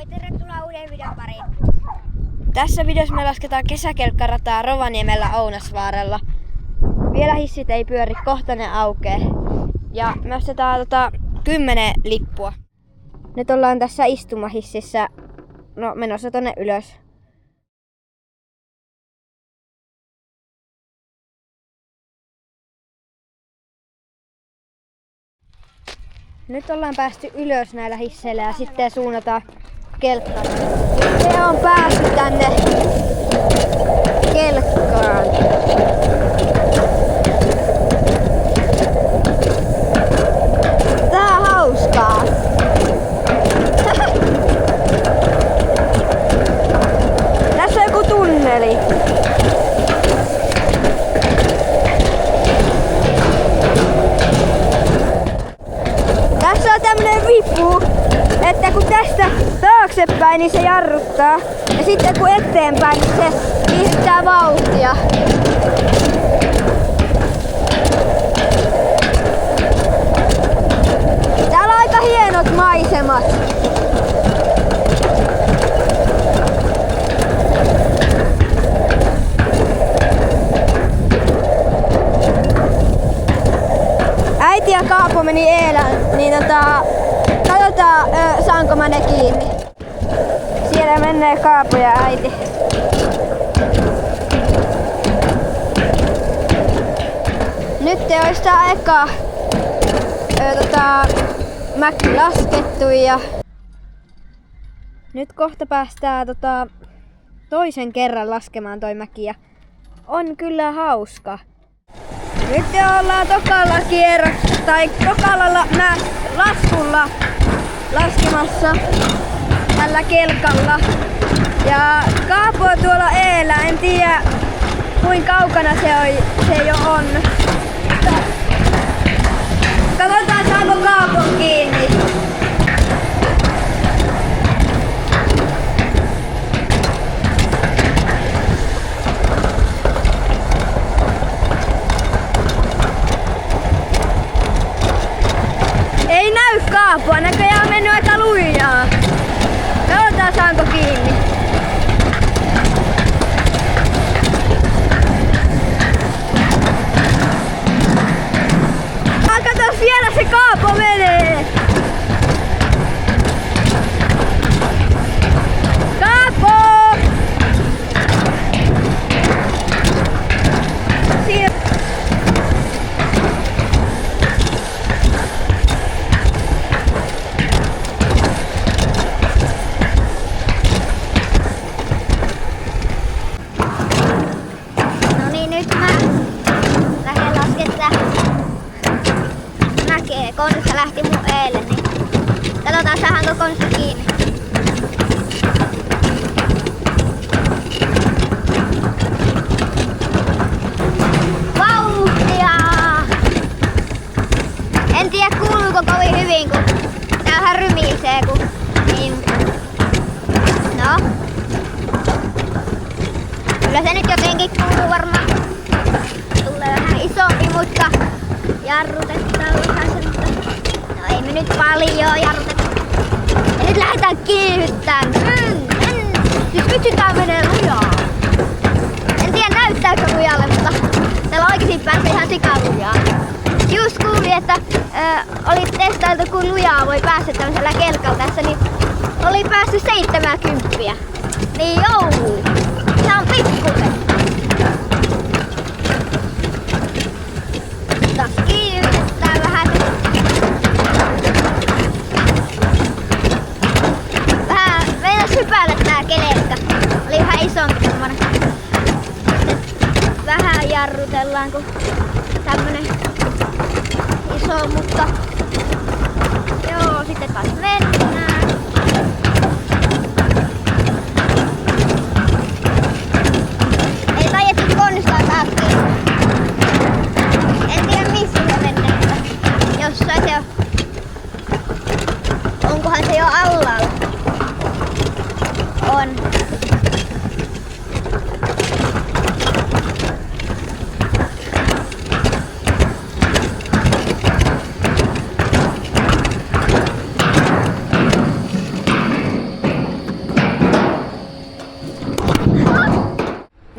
Moi, tervetuloa uuden videon pariin. Tässä videossa me lasketaan kesäkelkkarataa Rovaniemellä Ounasvaaralla. Vielä hissit ei pyöri, kohta ne aukee. Ja me ostetaan 10 lippua. Nyt ollaan tässä istumahississä, menossa tonne ylös. Nyt ollaan päästy ylös näillä hisseillä ja sitten suunnataan kelkkaan. Se on päässyt tänne kelkkaan. Tää on hauskaa. Tässä on joku tunneli. Tässä on tämmönen vipu, että kun tästä taaksepäin niin se jarruttaa ja sitten kun eteenpäin niin se pistää vauhtia. Täällä on aika hienot maisemat. Äiti ja Kaapo meni eilen, niin katsotaan saanko mä ne kiinni. Siellä menee Kaapo ja äiti. Nyt te ois tää eka mäki laskettu ja nyt kohta päästään toisen kerran laskemaan toi mäki ja on kyllä hauska. Nyt ollaan tokalla laskulla laskemassa tällä kelkalla. Ja Kaapo on tuolla eellä, en tiedä kuinka kaukana se jo on. Katsotaan saako Kaapon kiinni. Ei näy Kaapoa, näköjään on mennyt aika lujaa. Katsotaan saanko kiinni. Kato, siellä se Kaapo menee! Kaapo! Konsta lähti mun eilen, niin katsotaan saadaanko Konsta kiinni. Vauhtia! En tiedä kuuluuko kovin hyvin, kun tämähän rymisee, kun niin. No. Kyllä se nyt jotenkin kuuluu varmaan. Tulee vähän isompi, mutta jarrutetaan vähän semmoista. No ei me nyt paljon jarruteta. Ja nyt lähdetään kiihyttämään. Siis vitsi tää menee lujaa. En tiedä näyttääkö lujalle, mutta täällä oikeesti pääsee ihan sikalujaa. Just kuulin, että oli testailtu kun lujaa voi päästä tämmöisellä kelkalla tässä, niin oli päässyt 70. Niin joo. Se on pikkusen. Kiihytetään vähän. Vähän meinas hypäillä tää kelekka. Oli vähän isompi semmonen. Vähän jarrutellaan kun tämmönen iso, mutta joo, sitten taas mennään. Ei taidettu Konstaa taakse. En tiedä missä se menee. Jossain se on. Onkohan se jo alla? On.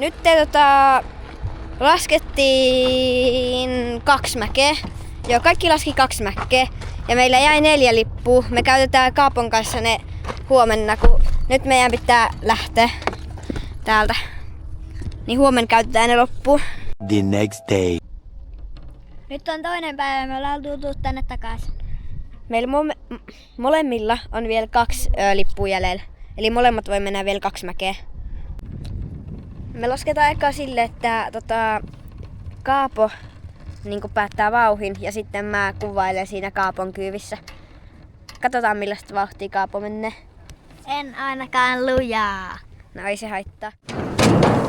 nyt laskettiin 2 mäkeä. Joo, kaikki laski 2 mäkeä. Ja meillä jäi 4 lippua. Me käytetään Kaapon kanssa ne huomenna, kun nyt meidän pitää lähteä täältä. Niin huomenna käytetään ne loppuun. The next day. Nyt on toinen päivä ja me ollaan tultu tänne takaisin. Meillä molemmilla on vielä 2 lippua jäljellä. Eli molemmat voi mennä vielä 2 mäkeä. Me lasketaan eka sille, että Kaapo niin päättää vauhin ja sitten mä kuvailen siinä Kaapon kyyvissä. Katsotaan millaista vauhtia Kaapo menee. En ainakaan lujaa. No ei se haittaa.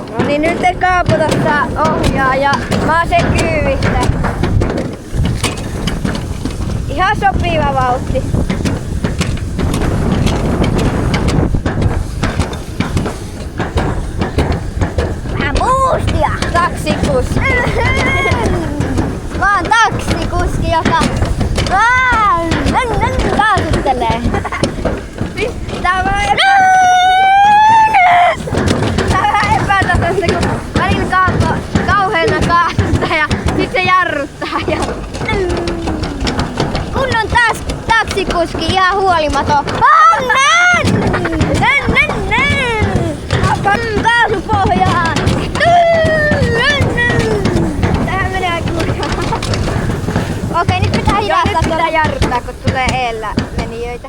No niin, nyt Kaapo tässä ohjaa ja mä oon sen kyyvissä. Ihan sopiva vauhti. Vähän boostia! Taksikuski. Mä oon taksikuski, joka kaasuttelee. Tää on vähän epätasaista, kun välillä Kaapo kauheena kaasuttaa ja sit se jarruttaa. Kunnon taksikuski ihan huolimaton. Kaasu pohjaan! Tähän menee aika lujaa. Okei, nyt pitää Joo, hidastaa. nyt pitää jarruttaa, kun tulee eellä menijöitä.